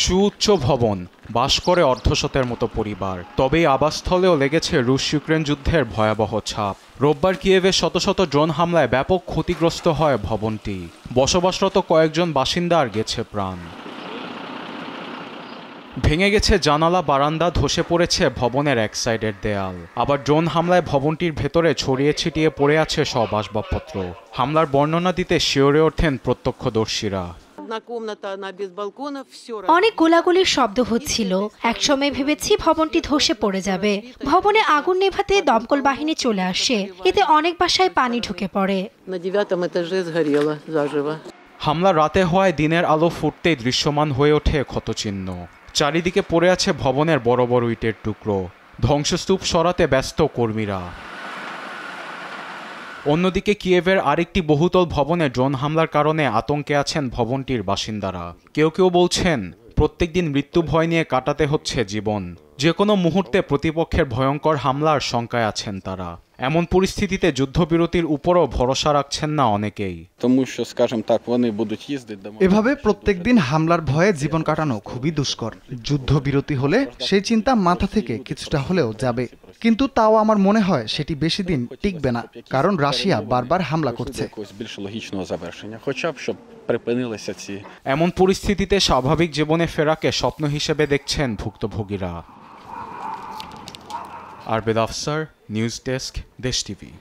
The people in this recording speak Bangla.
সুউচ্চ ভবন, বাস করে অর্ধশতের মতো পরিবার। তবে এই আবাসস্থলেও লেগেছে রুশ ইউক্রেন যুদ্ধের ভয়াবহ ছাপ। রোববার কিয়েভে শত শত ড্রোন হামলায় ব্যাপক ক্ষতিগ্রস্ত হয় ভবনটি। বসবাসরত কয়েকজন বাসিন্দার গেছে প্রাণ। ভেঙে গেছে জানালা, বারান্দা, ধসে পড়েছে ভবনের এক সাইডের দেয়াল। আবার ড্রোন হামলায় ভবনটির ভেতরে ছড়িয়ে ছিটিয়ে পড়ে আছে সব আসবাবপত্র। হামলার বর্ণনা দিতে শিওরে ওঠেন প্রত্যক্ষদর্শীরা। অনেক গোলাগুলির শব্দ হচ্ছিল। একসময় ভেবেছি ভবনটি ধসে পড়ে যাবে। ভবনে আগুন নেভাতে দমকল বাহিনী চলে আসে। এতে অনেক বাসায় পানি ঢুকে পড়ে। হামলা রাতে হওয়ায় দিনের আলো ফুটতেই দৃশ্যমান হয়ে ওঠে ক্ষতচিহ্ন। চারিদিকে পড়ে আছে ভবনের বড় বড় ইটের টুকরো। ধ্বংসস্তূপ সরাতে ব্যস্ত কর্মীরা। অন্যদিকে কিয়েভের আরেকটি বহুতল ভবনে ড্রোন হামলার কারণে আতঙ্কে আছেন ভবনটির বাসিন্দারা। কেউ কেউ বলছেন প্রত্যেকদিন মৃত্যু ভয় নিয়ে কাটাতে হচ্ছে জীবন। যে কোনো মুহূর্তে প্রতিপক্ষের ভয়ঙ্কর হামলার শঙ্কায় আছেন তারা। এমন পরিস্থিতিতে যুদ্ধবিরতির উপরও ভরসা রাখছেন না অনেকেই। এভাবে প্রত্যেকদিন হামলার ভয়ে জীবন কাটানো খুবই দুষ্কর। যুদ্ধবিরতি হলে সেই চিন্তা মাথা থেকে কিছুটা হলেও যাবে, কিন্তু তাও আমার মনে হয় সেটি বেশি দিন টিকবে না, কারণ রাশিয়া বারবার হামলা করছে। এমন পরিস্থিতিতে স্বাভাবিক জীবনে ফেরাকে স্বপ্ন হিসেবে দেখছেন ভুক্তভোগীরা। আরবেদ আফসার, নিউজ ডেস্ক, দেশ টিভি।